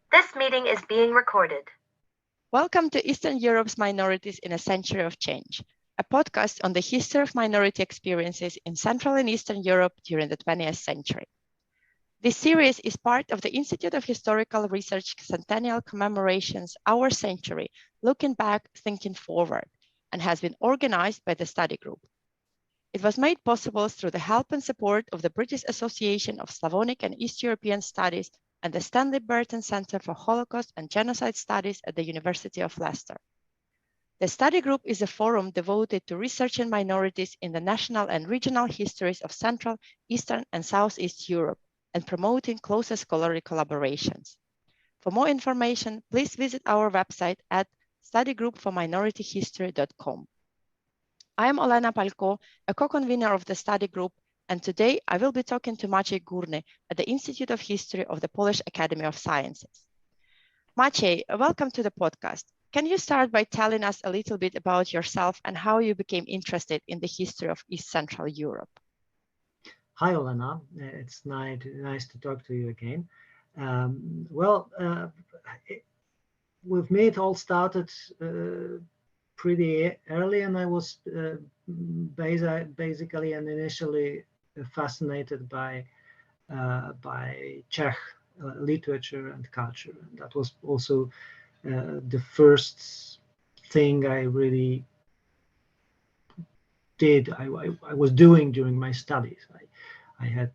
This meeting is being recorded. Welcome to Eastern Europe's Minorities in a Century of Change, a podcast on the history of minority experiences in Central and Eastern Europe during the 20th century. This series is part of the Institute of Historical Research Centennial Commemorations Our Century, Looking Back, Thinking Forward, and has been organized by the study group. It was made possible through the help and support of the British Association of Slavonic and East European Studies and the Stanley Burton Center for Holocaust and Genocide Studies at the University of Leicester. The study group is a forum devoted to researching minorities in the national and regional histories of Central, Eastern, and Southeast Europe and promoting closer scholarly collaborations. For more information, please visit our website at studygroupforminorityhistory.com. I am Olena Palko, a co-convener of the study group, and today I will be talking to Maciej Górny at the Institute of History of the Polish Academy of Sciences. Maciej, welcome to the podcast. Can you start by telling us a little bit about yourself and how you became interested in the history of East Central Europe? Hi, Olena. It's nice to talk to you again. With me, it all started pretty early, and I was basically and initially fascinated by Czech literature and culture. And that was also the first thing I really did. I was doing during my studies. I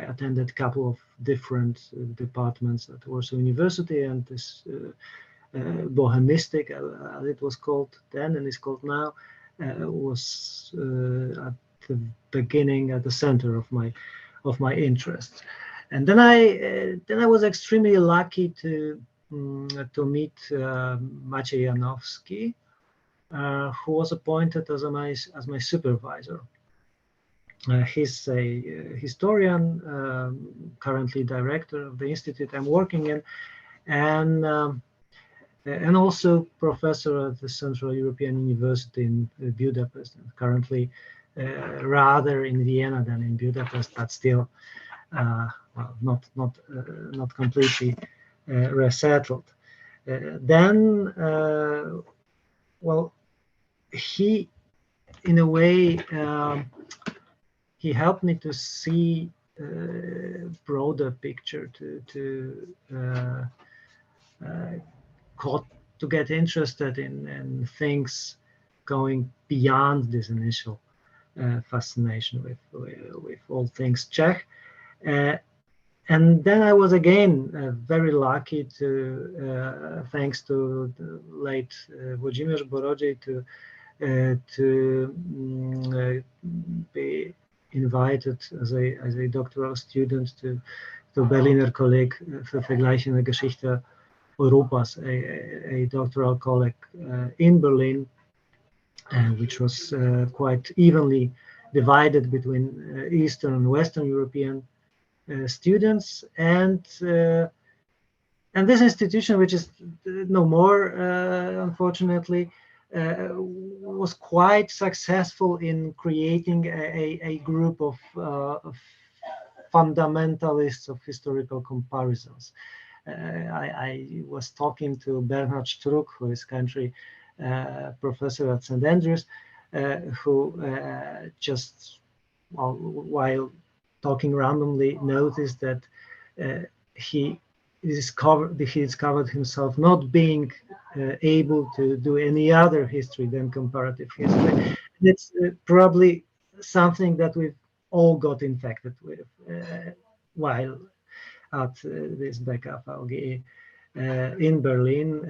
attended a couple of different departments at Warsaw University, and this Bohemistic, as it was called then and is called now, was at the beginning, at the center of my interest. And then I was extremely lucky to meet Maciej Janowski, who was appointed as my supervisor. He's a historian, currently director of the institute I'm working in, and also professor at the Central European University in Budapest, and currently rather in Vienna than in Budapest, but still not completely resettled. He, in a way, he helped me to see broader picture, to get interested in things going beyond this initial fascination with all things Czech. And then I was again very lucky to, thanks to the late Włodzimierz Borodziej, to be invited as a doctoral student to Berliner Kolleg für vergleichende Geschichte Europas, a doctoral colleague in Berlin, which was quite evenly divided between Eastern and Western European students, and this institution, which is no more, unfortunately, was quite successful in creating a group of fundamentalists of historical comparisons. I was talking to Bernhard Struck, who is country professor at St. Andrews, who just while talking randomly noticed that he discovered himself not being able to do any other history than comparative history. It's probably something that we've all got infected with while at this Becker VG in Berlin,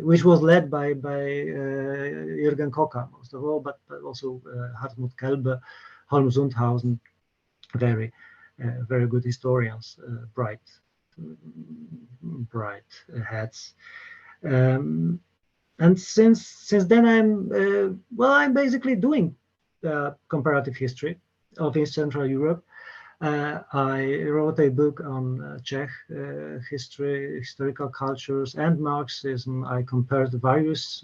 which was led by Jürgen Kocher most of all, but also Hartmut Kelbe, Holm Sundhausen, very good historians, bright heads. And since then I'm basically doing comparative history of East Central Europe. I wrote a book on Czech history, historical cultures, and Marxism. I compared various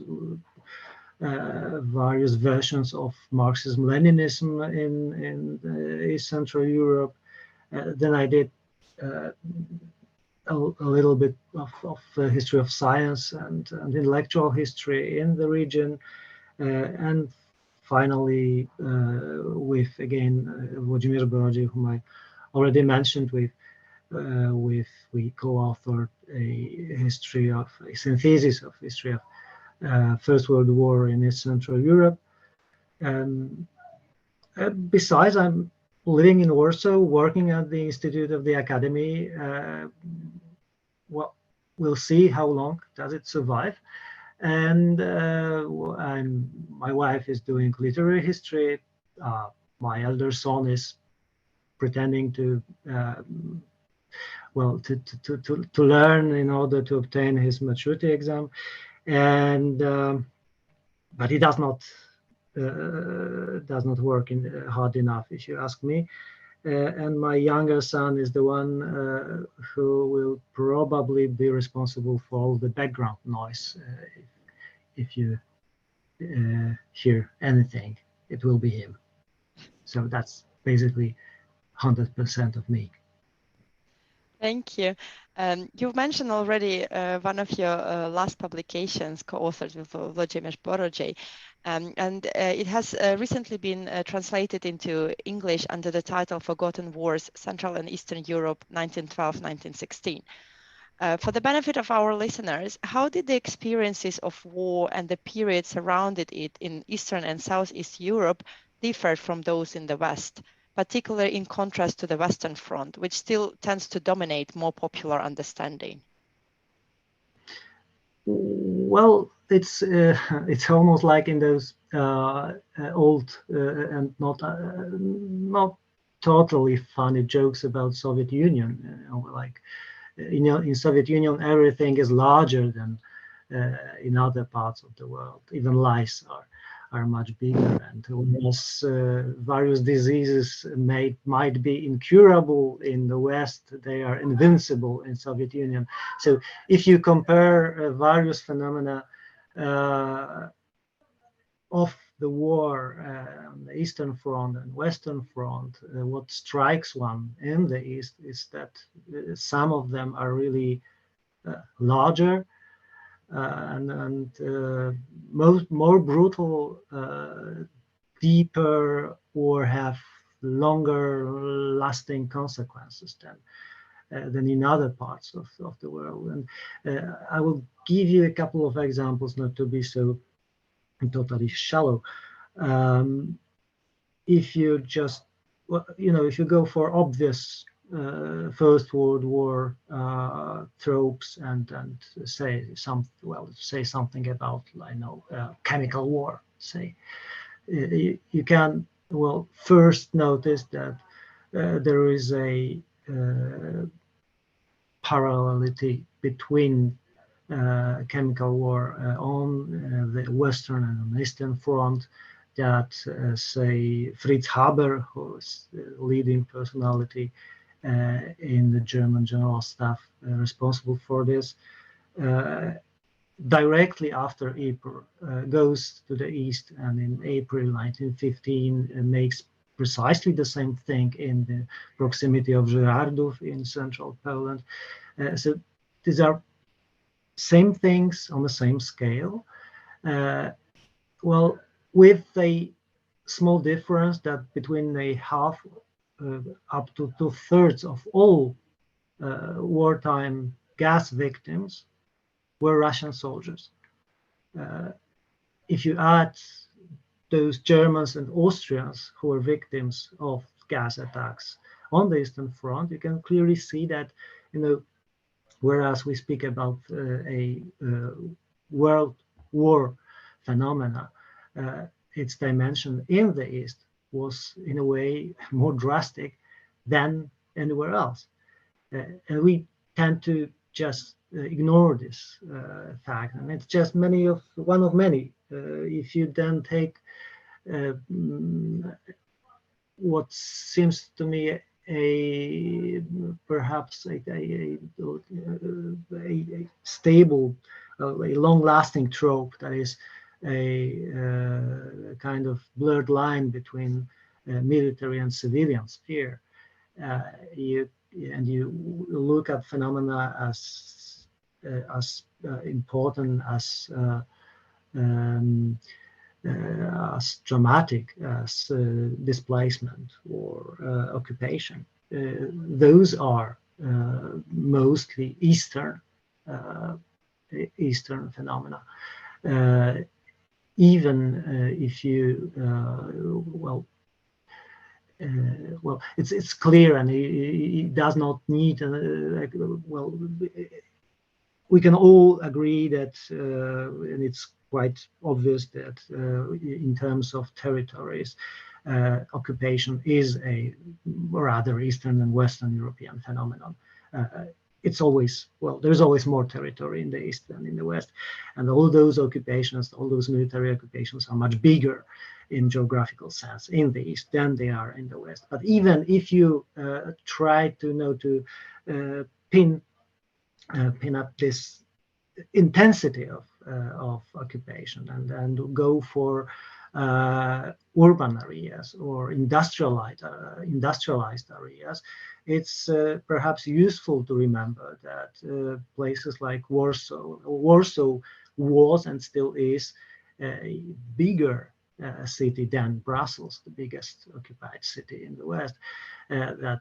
versions of Marxism-Leninism in East Central Europe. Then I did a little bit of history of science and intellectual history in the region, and finally with again Włodzimierz Borodziej, whom I already mentioned, we co-authored a synthesis of history of First World War in East Central Europe. Besides, I'm living in Warsaw, working at the Institute of the Academy. Well, we'll see how long does it survive. And my wife is doing literary history. My elder son is pretending to learn in order to obtain his maturity exam, and but he does not work hard enough, if you ask me. And my younger son is the one who will probably be responsible for all the background noise. If you hear anything, it will be him. So that's basically 100% of me. Thank you. You've mentioned already one of your last publications co-authored with Włodzimierz Borodziej, and it has recently been translated into English under the title Forgotten Wars, Central and Eastern Europe, 1912-1916. For the benefit of our listeners, how did the experiences of war and the period surrounded it in Eastern and Southeast Europe differ from those in the West, particularly in contrast to the Western Front, which still tends to dominate more popular understanding? Well, it's almost like in those old and not totally funny jokes about Soviet Union. Like in Soviet Union, everything is larger than in other parts of the world. Even lies are much bigger, and whereas various diseases might be incurable in the West, they are invincible in Soviet Union. So if you compare various phenomena of the war on the Eastern Front and Western Front, what strikes one in the East is that some of them are really larger and more brutal, deeper, or have longer lasting consequences than in other parts of the world. And I will give you a couple of examples, not to be so totally shallow. If you just, if you go for obvious First World War tropes and say something about, I know, chemical war, say, you can first notice that there is a parallelity between chemical war on the Western and Eastern Front, that say Fritz Haber, who is the leading personality in the German General Staff responsible for this, directly after Ypres goes to the east, and in April 1915 makes precisely the same thing in the proximity of Żyrardów in central Poland. So these are same things on the same scale. With a small difference that between a half up to 2/3 of all wartime gas victims were Russian soldiers. If you add those Germans and Austrians who were victims of gas attacks on the Eastern Front, you can clearly see that, whereas we speak about a world war phenomena, its dimension in the East was in a way more drastic than anywhere else. And we tend to just ignore this fact. And it's just one of many. If you then take what seems to me perhaps a stable, a long-lasting trope, that is a kind of blurred line between military and civilian sphere. You and you look at phenomena as important, um, as dramatic as displacement or occupation. Those are mostly Eastern phenomena. Even if you it's clear, and it does not need we can all agree that, and it's quite obvious that in terms of territories, occupation is a rather Eastern and Western European phenomenon. It's always, there's always more territory in the East than in the West. And all those occupations, all those military occupations are much bigger in geographical sense in the East than they are in the West. But even if you try to pin up this intensity of occupation and go for urban areas or industrialized areas, it's perhaps useful to remember that places like Warsaw was and still is a bigger city than Brussels, the biggest occupied city in the West. That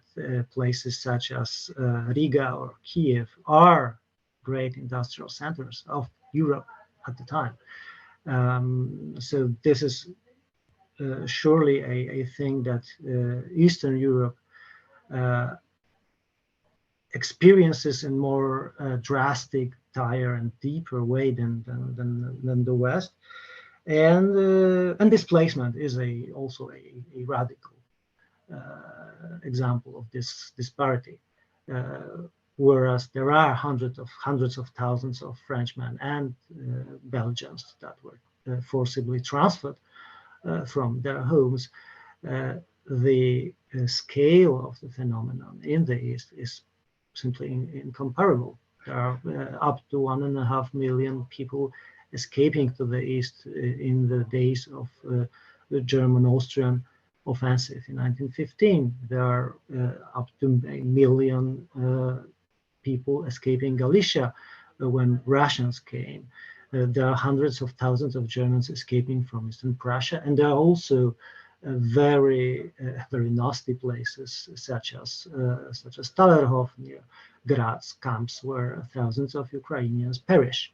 places such as Riga or Kiev are great industrial centers of Europe at the time. So this is surely a thing that Eastern Europe experiences in more drastic, dire, and deeper way than the West. And displacement is also a radical example of this disparity. Whereas there are hundreds of thousands of Frenchmen and Belgians that were forcibly transferred from their homes, the scale of the phenomenon in the East is simply incomparable. There are up to 1.5 million people escaping to the East in the days of the German-Austrian offensive in 1915. There are up to 1 million people escaping Galicia when Russians came. There are hundreds of thousands of Germans escaping from Eastern Prussia, and there are also very nasty places such as Talerhof near Graz camps where thousands of Ukrainians perish,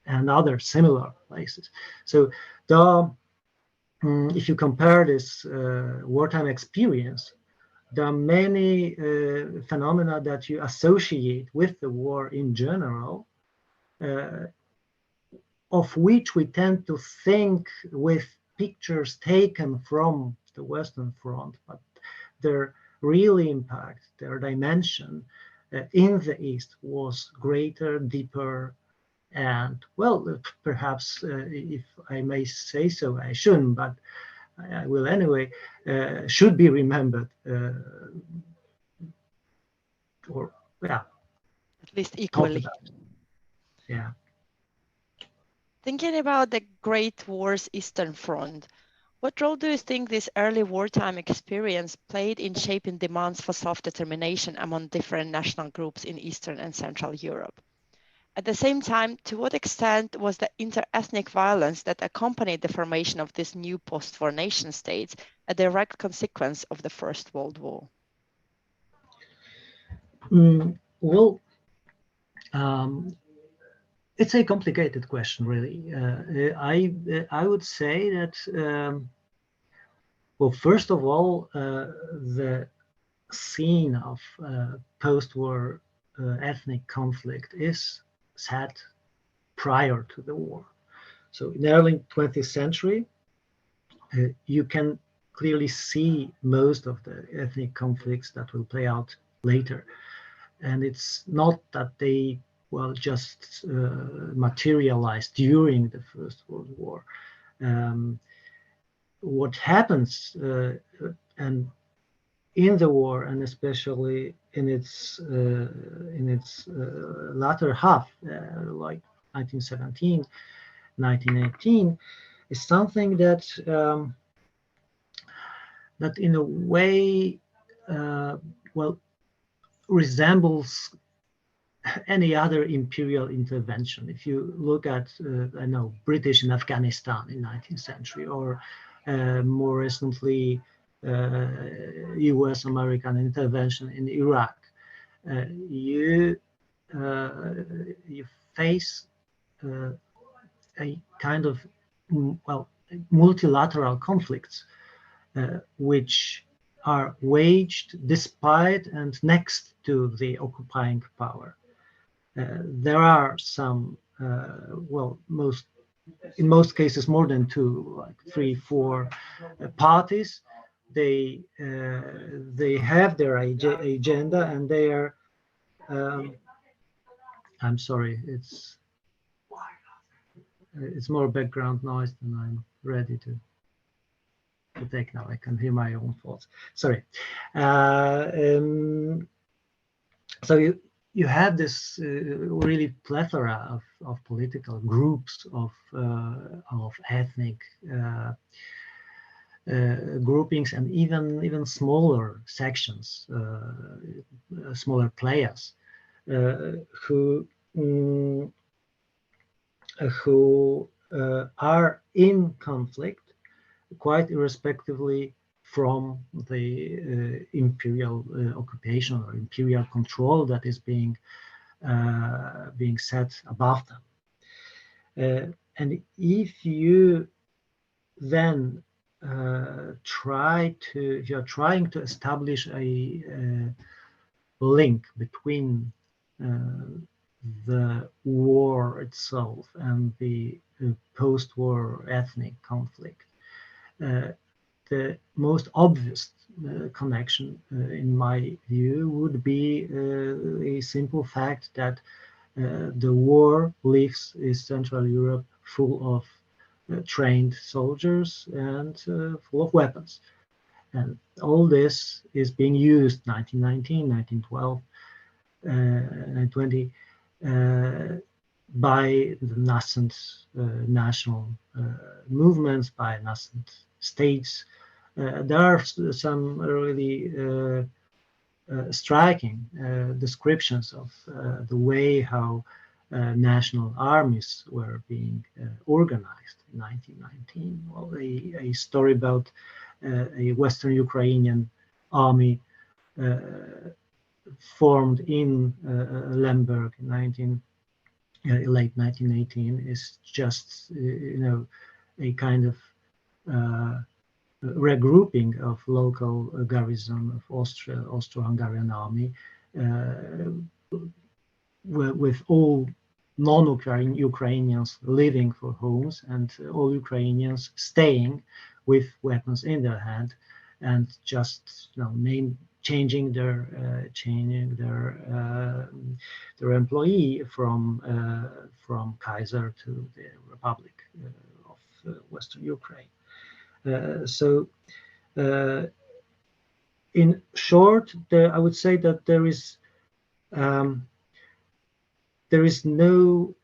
and other similar places. So if you compare this wartime experience, there are many phenomena that you associate with the war in general, of which we tend to think with pictures taken from the Western Front, but their real impact, their dimension in the East was greater, deeper, and, perhaps, if I may say so, I shouldn't, but I will anyway, should be remembered, at least equally. Yeah. Thinking about the Great War's Eastern Front, what role do you think this early wartime experience played in shaping demands for self-determination among different national groups in Eastern and Central Europe? At the same time, to what extent was the inter-ethnic violence that accompanied the formation of these new post-war nation states a direct consequence of the First World War? It's a complicated question, really. I would say that, first of all, the scene of post-war ethnic conflict is set prior to the war. So in the early 20th century, you can clearly see most of the ethnic conflicts that will play out later. And it's not that they just materialized during the First World War. What happens and in the war, and especially in its latter half, like 1917, 1918, is something that that in a way, resembles any other imperial intervention. If you look at, I know, British in Afghanistan in 19th century, or more recently, US American intervention in Iraq, you face a kind of, well, multilateral conflicts which are waged despite and next to the occupying power. There are some, well, in most cases, more than two, like 3, 4 parties. They have their agenda, and they are. I'm sorry, it's more background noise than I'm ready to take now. I can hear my own thoughts. Sorry. So you have this really plethora of political groups, of ethnic groupings, and even smaller sections, smaller players who are in conflict quite irrespectively from the imperial occupation or imperial control that is being set above them. And if you then if you're trying to establish a link between the war itself and the post-war ethnic conflict, the most obvious connection, in my view, would be a simple fact that the war leaves Central Europe full of trained soldiers and full of weapons. And all this is being used 1919, 1912, 1920 by the nascent national movements, by nascent states. There are some really striking descriptions of the way how national armies were being organized in 1919. Well, a story about a Western Ukrainian army formed in Lemberg in late 1918 is just a kind of regrouping of local garrison of Austro-Hungarian army with all non-Ukrainians leaving for homes and all Ukrainians staying with weapons in their hand, and just changing their employee from Kaiser to the Republic of Western Ukraine. So, in short, I would say that there is no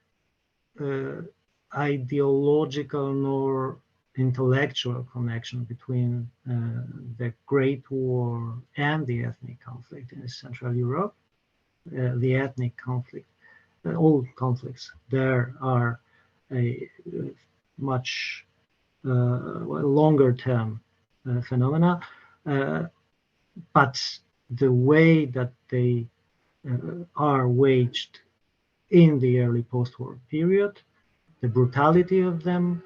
ideological nor intellectual connection between the Great War and the ethnic conflict in Central Europe. The ethnic conflict, all conflicts there are a much longer term phenomena, but the way that they are waged in the early post-war period, the brutality of them,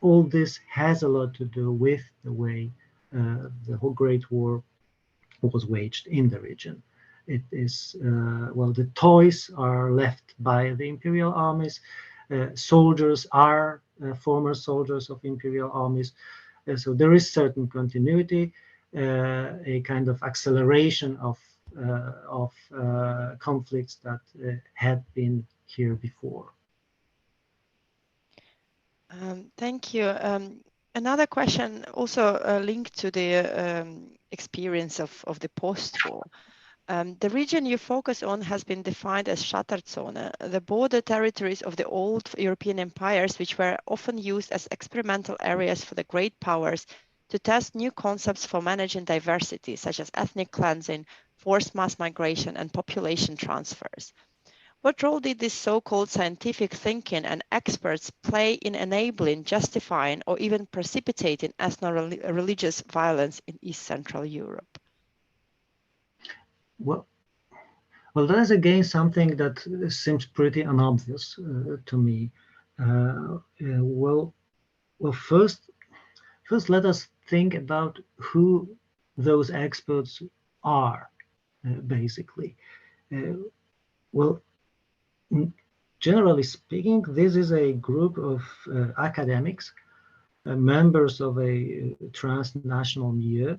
all this has a lot to do with the way the whole Great War was waged in the region. It is, the toys are left by the imperial armies. Soldiers are former soldiers of imperial armies. So there is certain continuity, a kind of acceleration of conflicts that had been here before. Thank you. Another question also linked to the experience of the post-war. The region you focus on has been defined as Schatterzone, the border territories of the old European empires, which were often used as experimental areas for the great powers to test new concepts for managing diversity, such as ethnic cleansing, forced mass migration, and population transfers. What role did this so-called scientific thinking and experts play in enabling, justifying, or even precipitating ethno-religious violence in East Central Europe? Well, that is again something that seems pretty unobvious to me. Well, first let us think about who those experts are, basically. Well, generally speaking, this is a group of academics, members of a transnational milieu.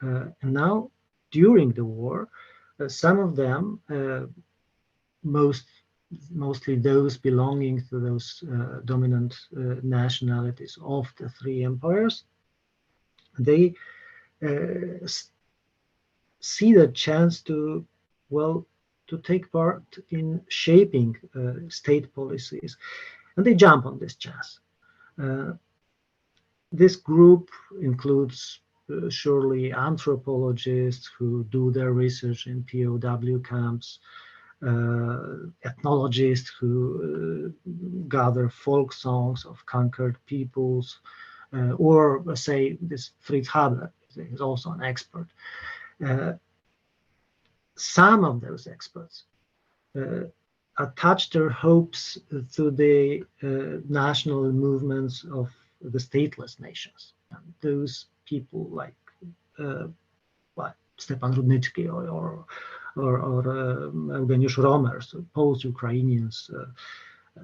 And now, during the war, some of them, mostly those belonging to those dominant nationalities of the three empires, they see the chance to, to take part in shaping state policies, and they jump on this chance. This group includes surely anthropologists who do their research in POW camps, ethnologists who gather folk songs of conquered peoples, or say this Fritz Haber is also an expert. Some of those experts attach their hopes to the national movements of the stateless nations. And those people like Stepan Rudnicki or Eugeniusz Romer, so Poles, Ukrainians,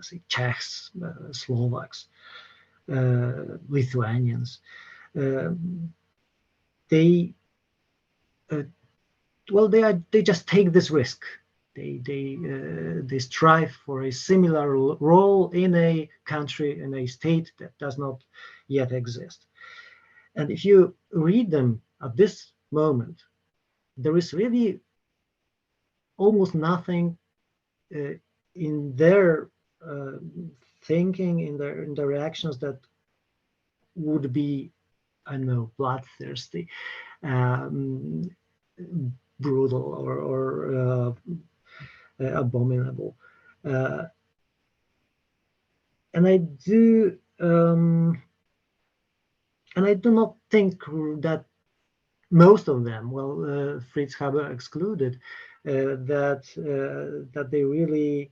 say Czechs, Slovaks, Lithuanians. They just take this risk. They strive for a similar role in a country, in a state that does not yet exist. And if you read them at this moment, there is really almost nothing in their thinking, in their reactions that would be, I don't know, bloodthirsty, brutal, or abominable. And I do not think that most of them, Fritz Haber excluded, that they really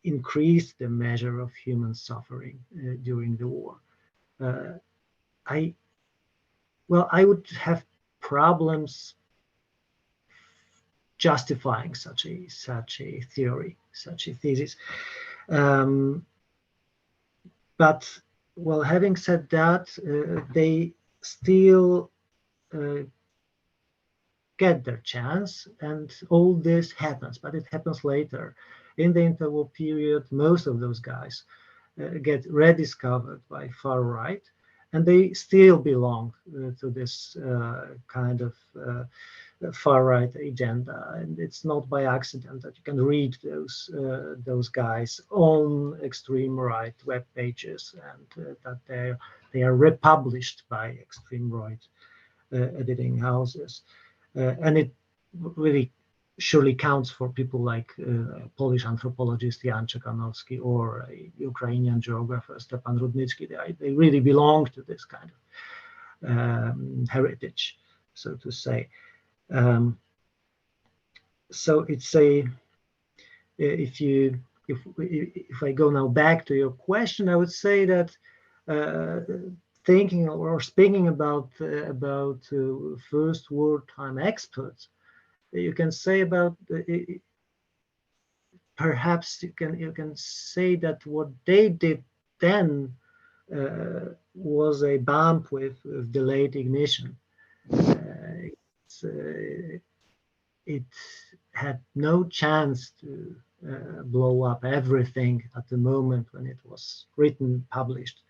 increased the measure of human suffering during the war. I would have problems justifying such a theory, such a thesis. But having said that, they still get their chance, and all this happens, but it happens later. In the interwar period, most of those guys get rediscovered by far right, and they still belong to this kind of far right agenda. And it's not by accident that you can read those guys on extreme right web pages, and that they are republished by extreme right editing houses. And it really surely counts for people like Polish anthropologist Jan Czekanowski or a Ukrainian geographer Stepan Rudnicki. They really belong to this kind of heritage, so to say. So it's if I go now back to your question, I would say that thinking or speaking about first wartime experts, you can say about perhaps you can say that what they did then was a bump with delayed ignition. It had no chance to blow up everything at the moment when it was written, published,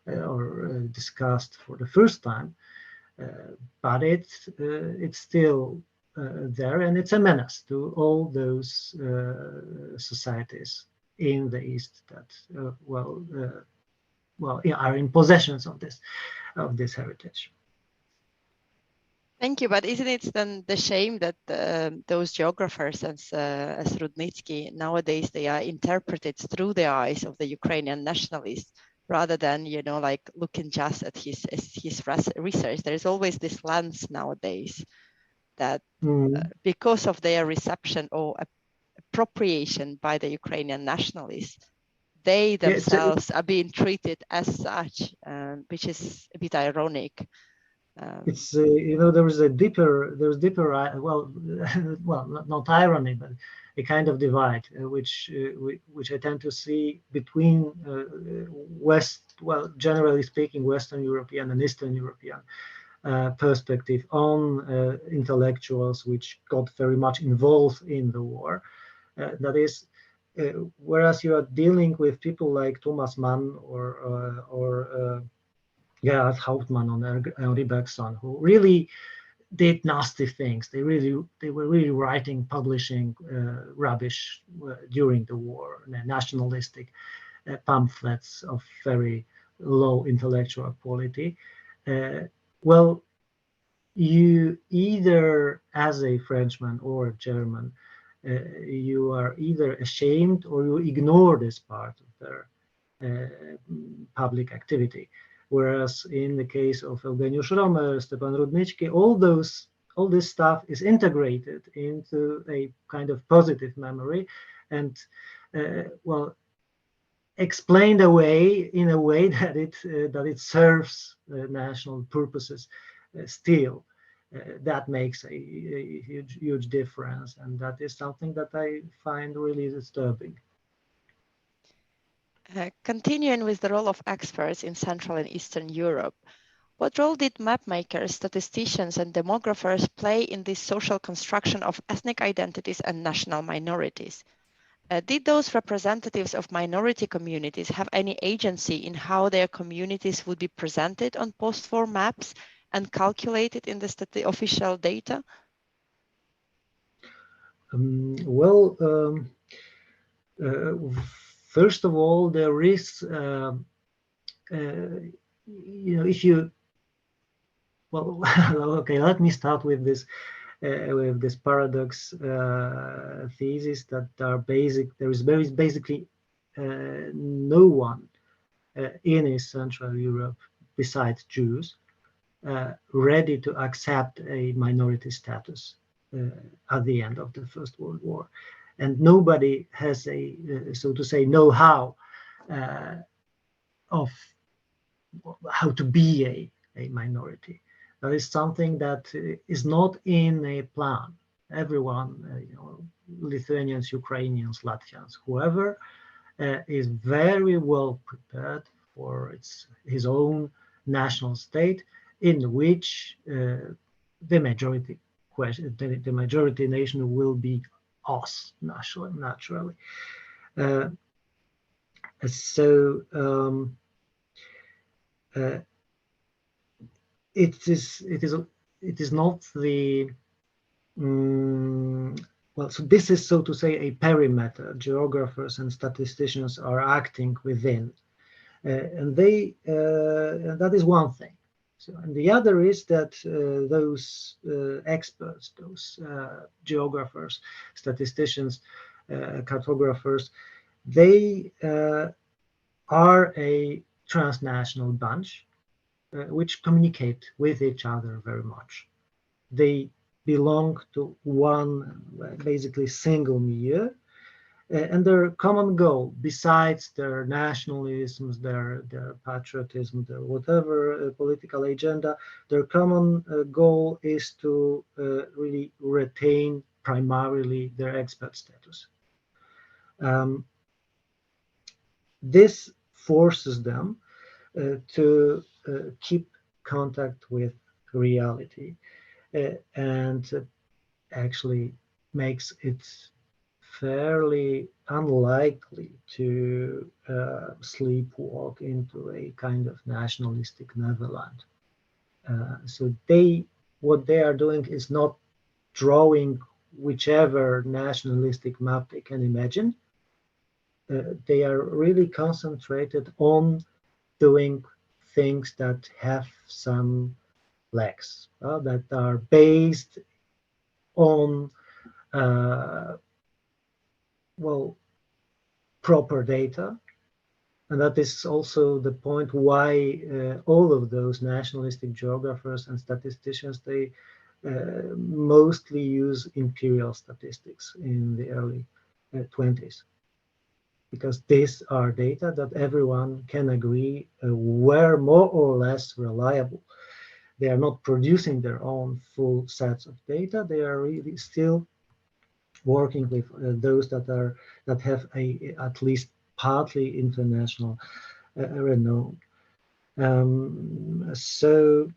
or discussed for the first time, but it's still there, and it's a menace to all those societies in the East that are in possession of this heritage. Thank you, but isn't it then the shame that those geographers as Rudnitsky nowadays they are interpreted through the eyes of the Ukrainian nationalists rather than like looking just at his research? There is always this lens nowadays that because of their reception or appropriation by the Ukrainian nationalists, they themselves are being treated as such, which is a bit ironic. It's there's deeper not irony, but a kind of divide which I tend to see between generally speaking, Western European and Eastern European perspective on intellectuals which got very much involved in the war. That is, whereas you are dealing with people like Thomas Mann or Gerhard Hauptmann and Henri Bergson, who really did nasty things. They were really writing, publishing rubbish during the war, nationalistic pamphlets of very low intellectual quality. You either, as a Frenchman or a German, you are either ashamed or you ignore this part of their public activity. Whereas in the case of Eugeniusz Romer, Stepan Rudnitsky, all this stuff is integrated into a kind of positive memory and explained away in a way that it serves national purposes still. That makes a huge difference, and that is something that I find really disturbing. Continuing with the role of experts in Central and Eastern Europe, what role did mapmakers, statisticians, and demographers play in this social construction of ethnic identities and national minorities? Did those representatives of minority communities have any agency in how their communities would be presented on post-war maps and calculated in the official data? First of all, there is, if you, okay, let me start with this paradox thesis that there is basically no one in East Central Europe besides Jews ready to accept a minority status at the end of the First World War. And nobody has so to say, know-how of how to be a minority. That is something that is not in a plan. Everyone, Lithuanians, Ukrainians, Latvians, whoever, is very well prepared for his own national state, in which the majority nation will be us, naturally. It is not the so this is, so to say, a perimeter geographers and statisticians are acting within, and that is one thing. So, and the other is that those experts, those geographers, statisticians, cartographers, they are a transnational bunch which communicate with each other very much. They belong to one, basically single milieu, and their common goal, besides their nationalisms, their patriotism, their whatever political agenda, their common goal is to really retain primarily their expat status. This forces them to keep contact with reality, and actually makes it fairly unlikely to sleepwalk into a kind of nationalistic Neverland. So what they are doing is not drawing whichever nationalistic map they can imagine. They are really concentrated on doing things that have some legs, that are based on proper data. And that is also the point why all of those nationalistic geographers and statisticians, they mostly use imperial statistics in the early 20s, because these are data that everyone can agree were more or less reliable. They are not producing their own full sets of data. They are really still working with those that have at least partly international renown. So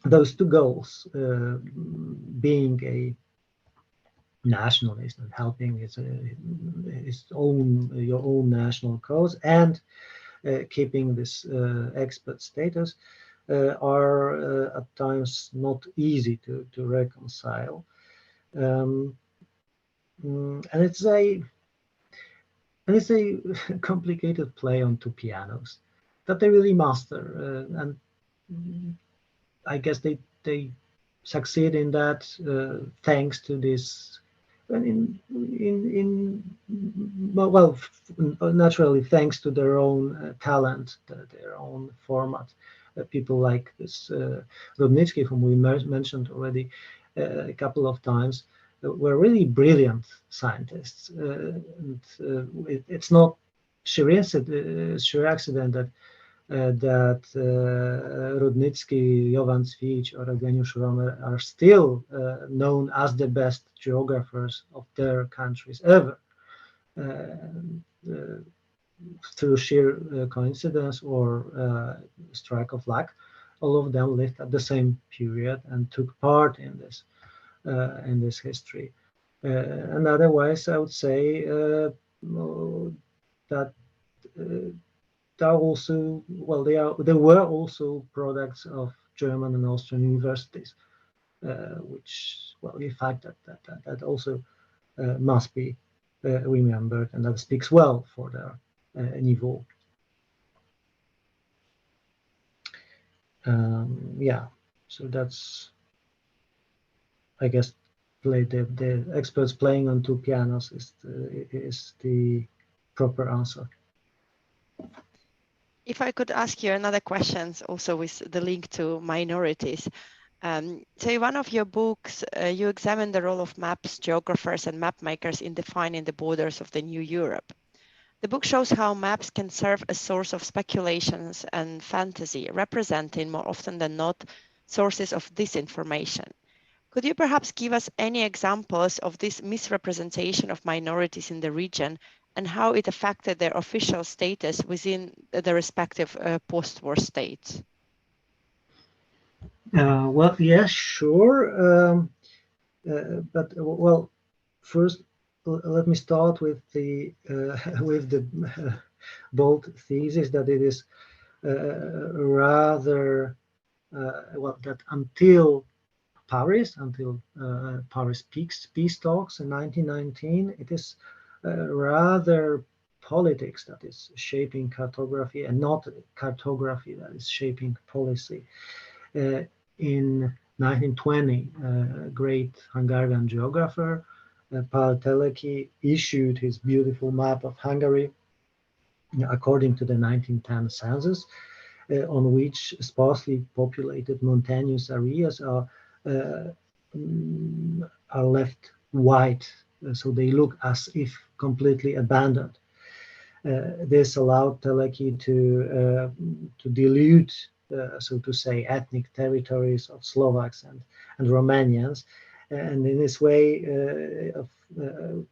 those two goals, being a nationalist and helping your own national cause, and keeping this expert status, are at times not easy to reconcile. And it's a complicated play on two pianos that they really master, and I guess they succeed in that thanks to this. Naturally, thanks to their own talent, their own format. People like this Rudnicki, whom we mentioned already a couple of times, were really brilliant scientists. It's not sheer accident that Rudnicki, Jovan Cvic, or Eugeniusz Romer are still known as the best geographers of their countries ever, through sheer coincidence or strike of luck. All of them lived at the same period and took part in this history. And otherwise, I would say that they were also products of German and Austrian universities, which, in fact, that also must be remembered, and that speaks well for their niveau. So that's, I guess, the experts playing on two pianos is the proper answer. If I could ask you another question, also with the link to minorities. So in one of your books, you examine the role of maps, geographers, and map makers in defining the borders of the new Europe. The book shows how maps can serve as a source of speculations and fantasy, representing more often than not sources of disinformation. Could you perhaps give us any examples of this misrepresentation of minorities in the region and how it affected their official status within the respective post-war states? Yes, sure. But first, let me start with the bold thesis that it is rather that until Paris peace talks in 1919, it is rather politics that is shaping cartography and not cartography that is shaping policy. In 1920, a great Hungarian geographer, Pál Teleki, issued his beautiful map of Hungary according to the 1910 census, on which sparsely populated mountainous areas are left white, so they look as if completely abandoned. This allowed Teleki to dilute, so to say, ethnic territories of Slovaks and Romanians, and in this way of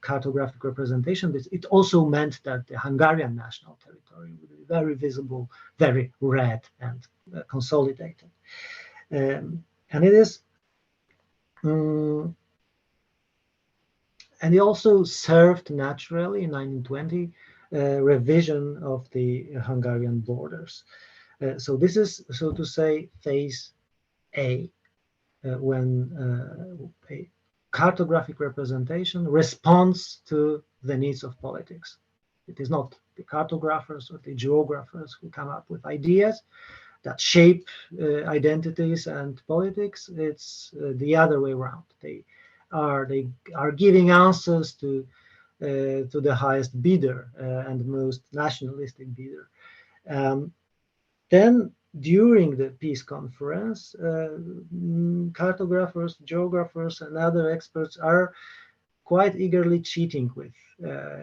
cartographic representation, it also meant that the Hungarian national territory would be very visible, very red and consolidated, and it is. And it also served naturally in 1920 revision of the Hungarian borders. So this is, so to say, phase A, when a cartographic representation responds to the needs of politics. It is not the cartographers or the geographers who come up with ideas that shape identities and politics. It's the other way around. They are giving answers to the highest bidder and most nationalistic bidder. Then during the peace conference, cartographers, geographers, and other experts are quite eagerly cheating with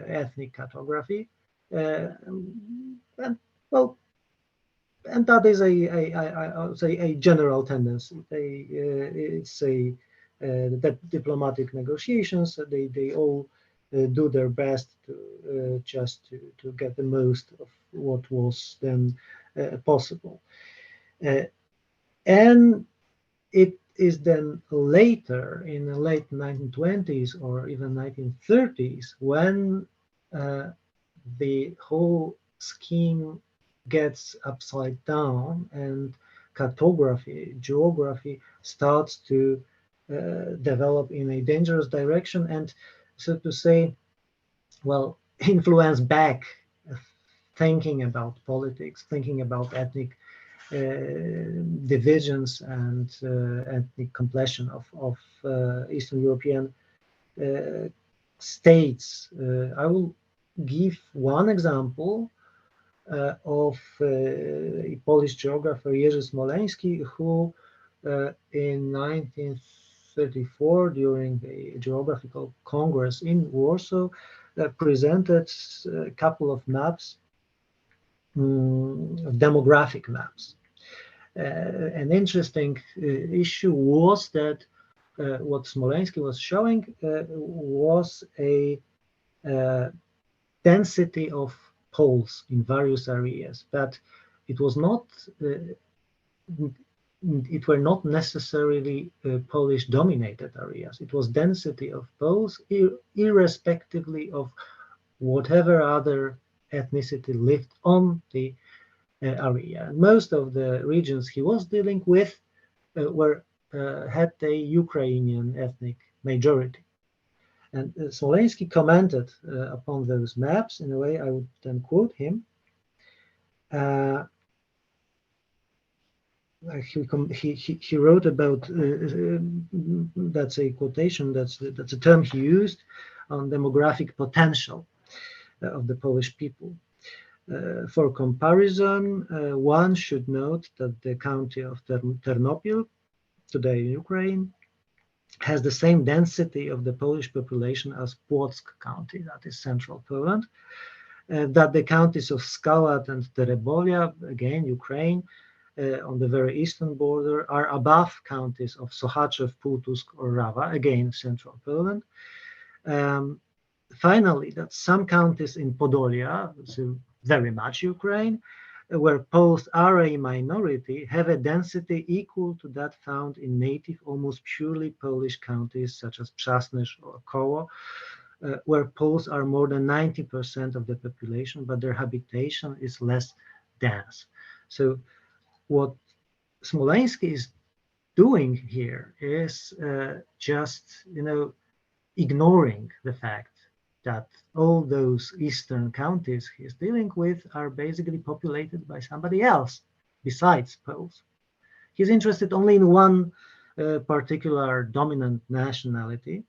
ethnic cartography, and well, and that is I would say a general tendency. It's that diplomatic negotiations. They all do their best to just to get the most of what was then possible, and it is then later in the late 1920s or even 1930s when the whole scheme gets upside down and cartography, geography starts to develop in a dangerous direction and, so to say, well, influence back thinking about politics, thinking about ethnic divisions and ethnic completion of Eastern European states. I will give one example of a Polish geographer Jerzy Smoleński, who in 1934, during a geographical congress in Warsaw, presented a couple of maps, demographic maps. An interesting issue was that what Smoleński was showing was a density of Poles in various areas, but it was not. It were not necessarily Polish-dominated areas. It was density of Poles, irrespectively of whatever other ethnicity lived on the area. Most of the regions he was dealing with had a Ukrainian ethnic majority. And Smoleński commented upon those maps in a way I would then quote him. He wrote about, that's a quotation, that's a term he used, on demographic potential of the Polish people. For comparison, one should note that the county of Ternopil, today in Ukraine, has the same density of the Polish population as Płock County, that is central Poland, that the counties of Skałat and Terebolia, again Ukraine, on the very eastern border, are above counties of Sochaczew, Półtusk, or Rawa, again central Poland. Finally, that some counties in Podolia, so very much Ukraine, where Poles are a minority, have a density equal to that found in native, almost purely Polish counties such as Przasnysz or Koło, where Poles are more than 90% of the population, but their habitation is less dense. So what Smoleński is doing here is just, ignoring the fact that all those eastern counties he's dealing with are basically populated by somebody else besides Poles. He's interested only in one particular dominant nationality,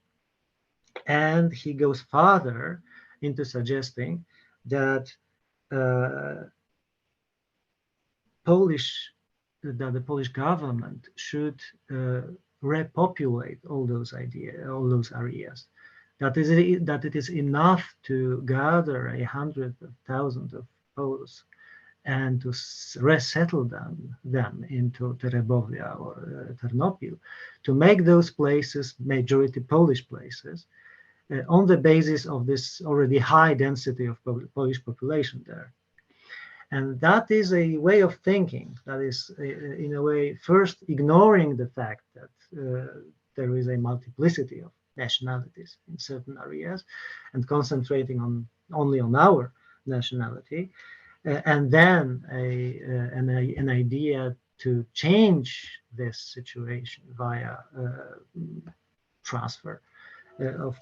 and he goes further into suggesting that the Polish government should repopulate all those areas. That it is enough to gather 100,000 of Poles and to resettle them into Terebovia or Ternopil, to make those places majority Polish places, on the basis of this already high density of Polish population there. And that is a way of thinking that is, in a way, first ignoring the fact that there is a multiplicity of nationalities in certain areas and concentrating only on our nationality, and then an idea to change this situation via transfer of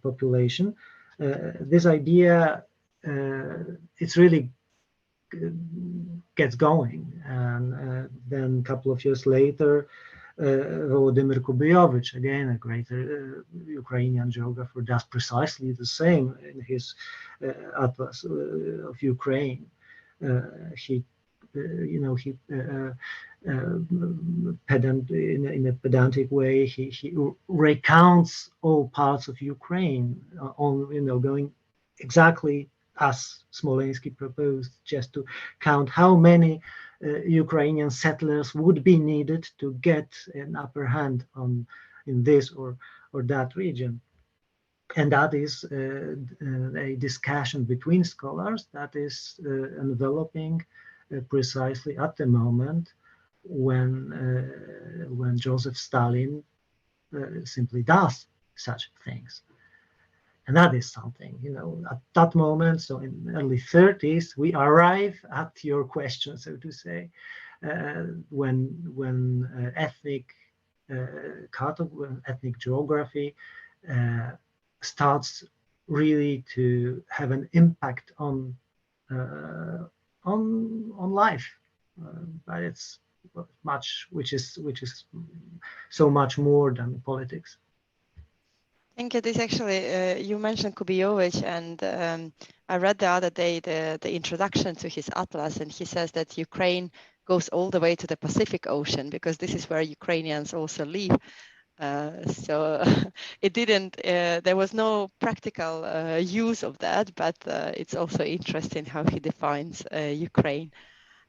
population. This idea it's really gets going. And then a couple of years later, Volodymyr Kubijovich, again a great Ukrainian geographer, does precisely the same in his Atlas of Ukraine. He in a pedantic way, he recounts all parts of Ukraine going exactly as Smolensk proposed, just to count how many Ukrainian settlers would be needed to get an upper hand in this or that region. And that is a discussion between scholars that is enveloping precisely at the moment when Joseph Stalin simply does such things. And that is something, at that moment, so in the early 30s, we arrive at your question, so to say, when ethnic geography starts really to have an impact on life, but it's much which is so much more than politics. I think it is actually, you mentioned Kubijovich, and I read the other day the introduction to his atlas, and he says that Ukraine goes all the way to the Pacific Ocean because this is where Ukrainians also live. So it didn't, there was no practical use of that, but it's also interesting how he defines Ukraine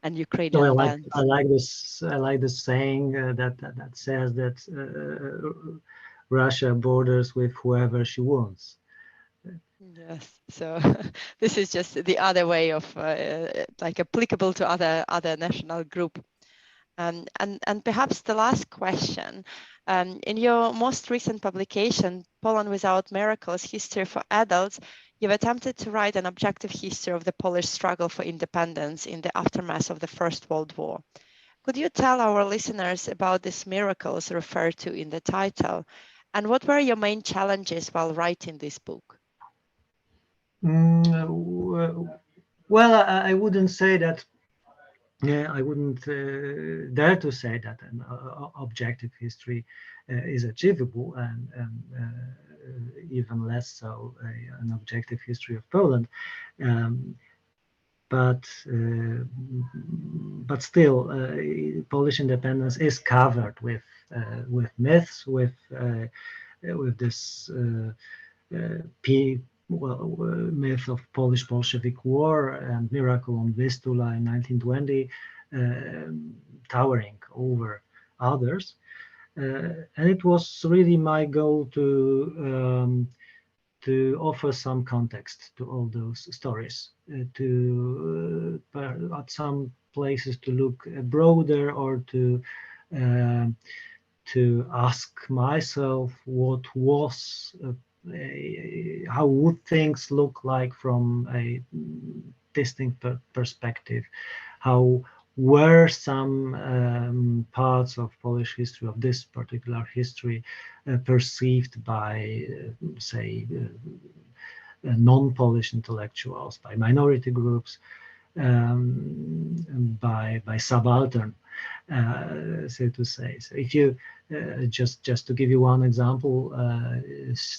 and Ukrainian lands. I like this saying that says that Russia borders with whoever she wants. Yes, so this is just the other way of like applicable to other national group. And perhaps the last question, in your most recent publication, Poland Without Miracles, History for Adults, you've attempted to write an objective history of the Polish struggle for independence in the aftermath of the First World War. Could you tell our listeners about these miracles referred to in the title? And what were your main challenges while writing this book? Well, I wouldn't say that. I wouldn't dare to say that an objective history is achievable, and even less so an objective history of Poland. But still, Polish independence is covered with myths, with this myth of Polish Bolshevik War and miracle on Vistula in 1920, towering over others. And it was really my goal to offer some context to all those stories, at some places to look broader, or to ask myself what was how would things look like from a distinct perspective? How were some parts of Polish history, of this particular history, perceived by, say, non-Polish intellectuals, by minority groups, by subaltern, so to say. So if you just to give you one example,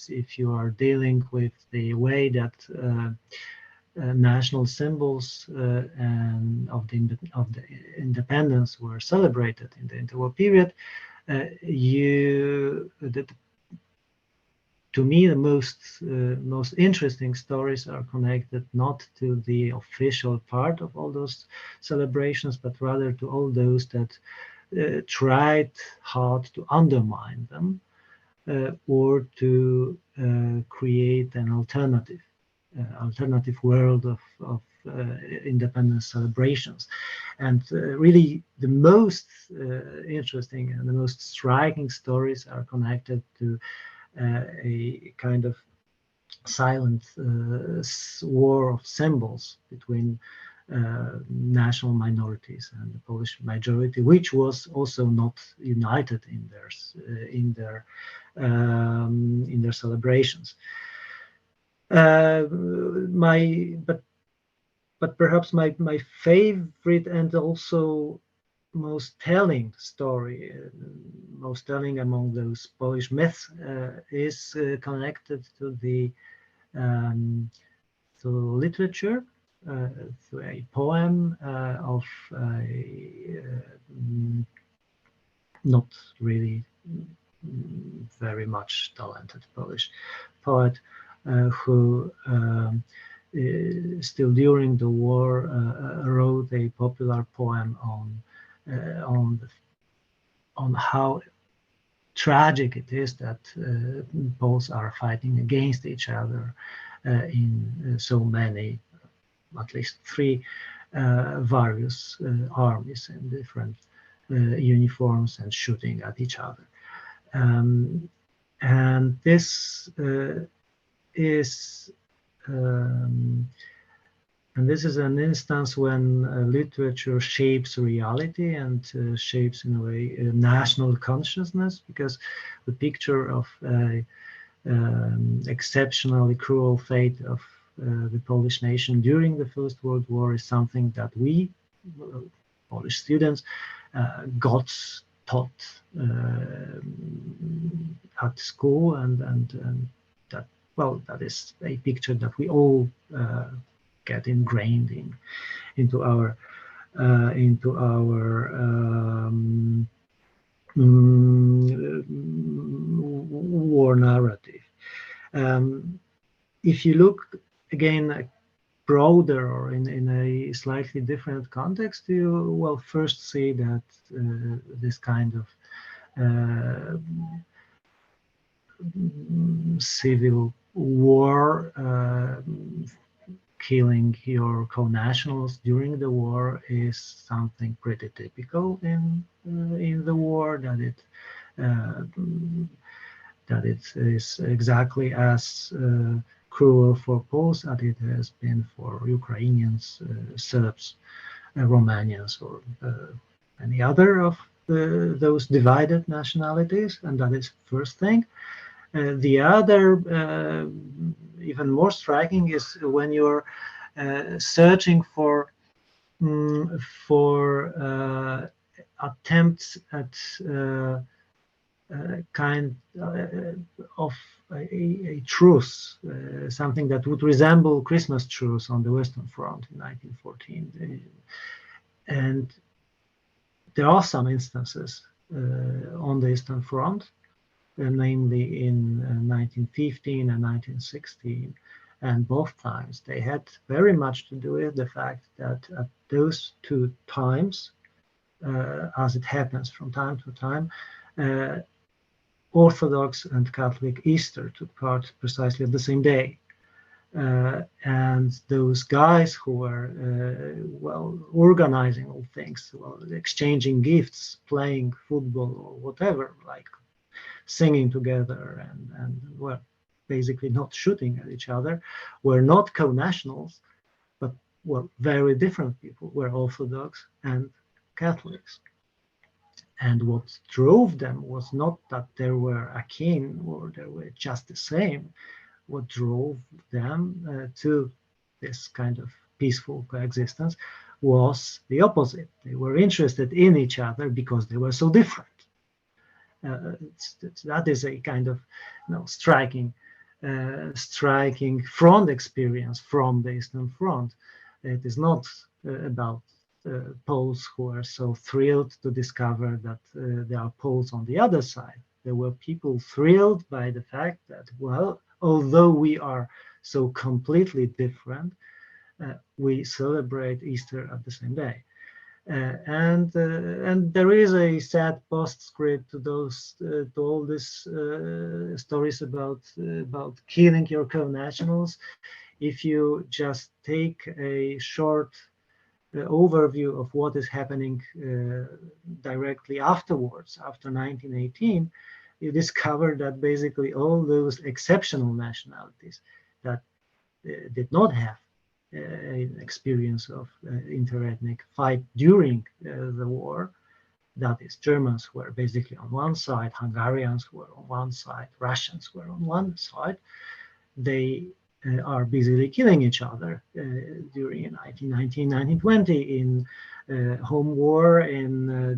if you are dealing with the way that national symbols and of the independence were celebrated in the interwar period, to me, the most interesting stories are connected not to the official part of all those celebrations, but rather to all those that tried hard to undermine them, or to create an alternative world of independence celebrations. And really, the most interesting and the most striking stories are connected to a kind of silent war of symbols between national minorities and the Polish majority, which was also not united in their, in their celebrations. But perhaps my favorite and also most telling story, most telling among those Polish myths, is connected to the to literature, to a poem of a not really very much talented Polish poet who still during the war wrote a popular poem on how tragic it is that Poles are fighting against each other in so many, at least three various armies in different uniforms and shooting at each other. And this is an instance when literature shapes reality and shapes, in a way, national consciousness, because the picture of exceptionally cruel fate of the Polish nation during the First World War is something that we, Polish students, got taught at school, and that, well, that is a picture that we all get ingrained into our war narrative. If you look again broader or in a slightly different context, you will first see that this kind of civil war, killing your co-nationals during the war, is something pretty typical in the war, that it is exactly as cruel for Poles as it has been for Ukrainians, Serbs, Romanians, or any other of those divided nationalities, and that is first thing. The other, even more striking, is when you're searching for attempts at kind of a truce, something that would resemble Christmas truce on the Western Front in 1914. And there are some instances on the Eastern Front, namely in 1915 and 1916, and both times they had very much to do with the fact that at those two times, as it happens from time to time, Orthodox and Catholic Easter took part precisely at the same day. And those guys who were organizing all things, exchanging gifts, playing football or whatever, like singing together and basically not shooting at each other, were not co-nationals, but very different people, were Orthodox and Catholics. And what drove them was not that they were akin or they were just the same. What drove them to this kind of peaceful coexistence was the opposite. They were interested in each other because they were so different. That is a kind of striking front experience from the Eastern Front. It is not about Poles who are so thrilled to discover that there are Poles on the other side. There were people thrilled by the fact that, although we are so completely different, we celebrate Easter at the same day. And there is a sad postscript to all these stories about killing your co-nationals. If you just take a short overview of what is happening directly afterwards, after 1918, you discover that basically all those exceptional nationalities that did not have an experience of interethnic fight during the war, that is, Germans were basically on one side, Hungarians were on one side, Russians were on one side, they are busily killing each other during 1919, 1920 in home war,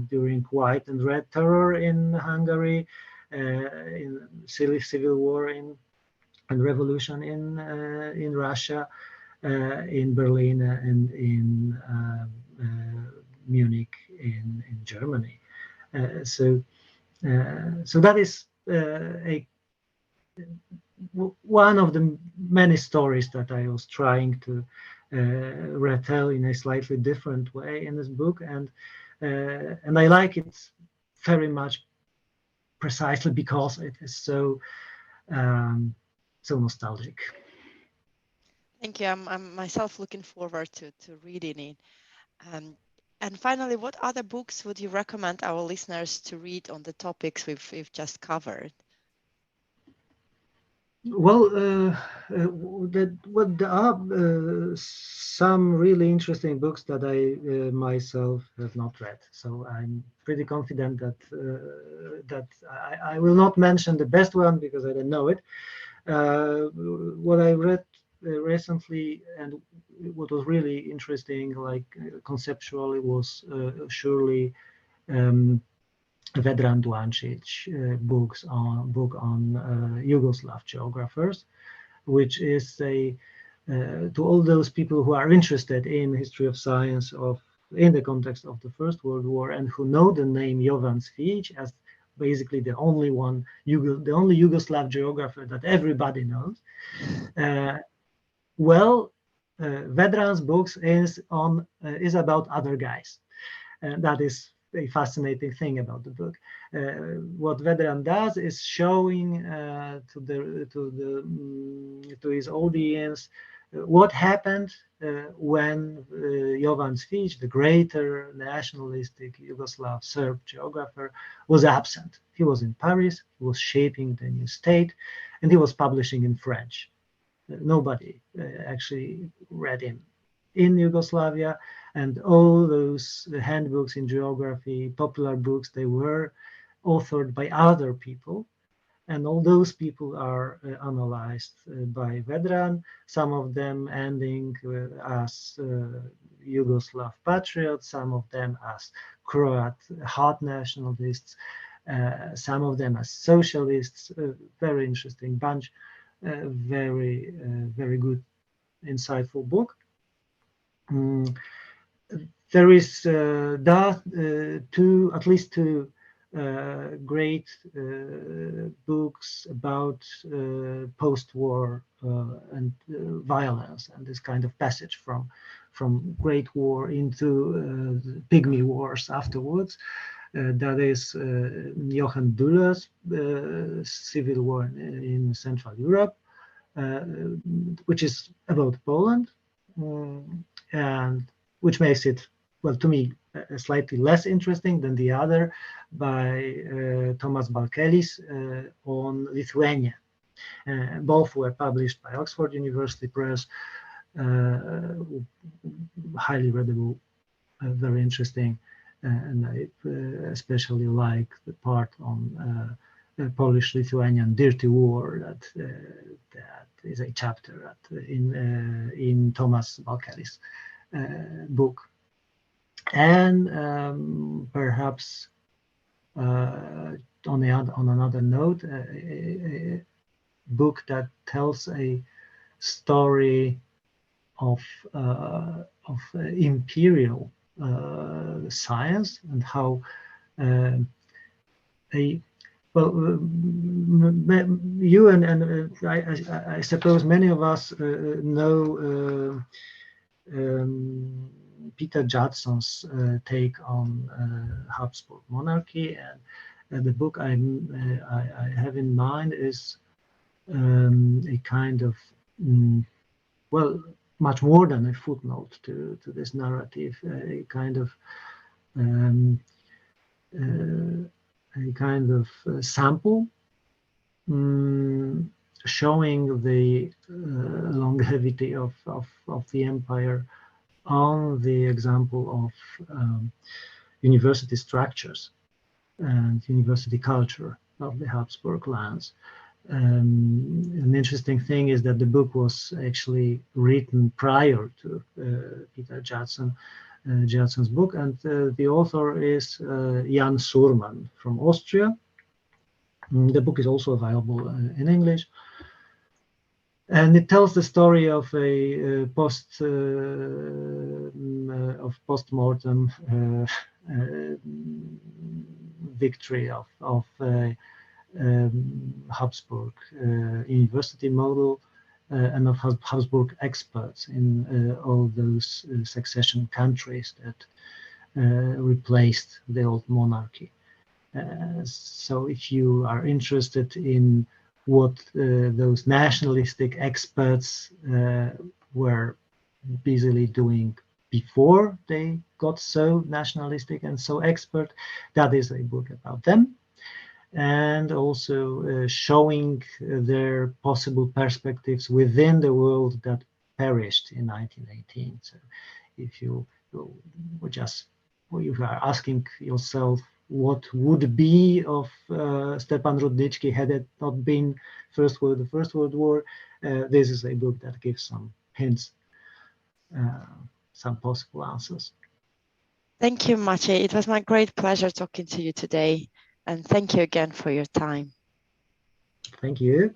during White and Red Terror in Hungary, in civil war and revolution in Russia, in Berlin, and in Munich in Germany. So that is one of the many stories that I was trying to retell in a slightly different way in this book, and I like it very much precisely because it is so nostalgic. Thank you. I'm myself looking forward to reading it. And finally, what other books would you recommend our listeners to read on the topics we've just covered? Well, there are some really interesting books that I myself have not read. So I'm pretty confident that I will not mention the best one because I don't know it. What I read recently and what was really interesting, like conceptually, was surely Vedran Duancic book on Yugoslav geographers, which is to all those people who are interested in history of science in the context of the First World War and who know the name Jovan Cvijic as basically the only Yugoslav geographer that everybody knows. Vedran's books is about other guys, and that is a fascinating thing about the book. What Vedran does is showing to his audience what happened when Jovan Cvijic, the greater nationalistic Yugoslav Serb geographer, was absent. He was in Paris, he was shaping the new state, and he was publishing in French. Nobody actually read him in Yugoslavia, and all those handbooks in geography, popular books, they were authored by other people, and all those people are analyzed by Vedran, some of them ending as Yugoslav patriots, some of them as Croat hard nationalists, some of them as socialists. Very interesting bunch, very good, insightful book. There is at least two great books about post-war and violence and this kind of passage from Great War into Pygmy Wars afterwards. That is Johan Düller's Civil War in Central Europe, which is about Poland, and which makes it, well, to me, slightly less interesting than the other by Tomas Balkelis on Lithuania. Both were published by Oxford University Press, highly readable, very interesting, and I especially like the part on Polish-Lithuanian dirty war that is a chapter in Tomas Balkelis' book. And perhaps on another note, a book that tells a story of imperial science and how you and I suppose many of us know Peter Judson's take on Habsburg monarchy, and the book I have in mind is a kind of much more than a footnote to this narrative, a kind of sample showing the longevity of the empire on the example of university structures and university culture of the Habsburg lands. An interesting thing is that the book was actually written prior to Peter Judson's book, and the author is Jan Surman from Austria. The book is also available in English, and it tells the story of a post-mortem victory of Habsburg university model and of Habsburg experts in all those succession countries that replaced the old monarchy. So if you are interested in what those nationalistic experts were busily doing before they got so nationalistic and so expert, that is a book about them, and also showing their possible perspectives within the world that perished in 1918. So if you are asking yourself what would be of Stepan Rudnicki had it not been the First World War, this is a book that gives some hints, some possible answers. Thank you, Maciej. It was my great pleasure talking to you today, and thank you again for your time. Thank you.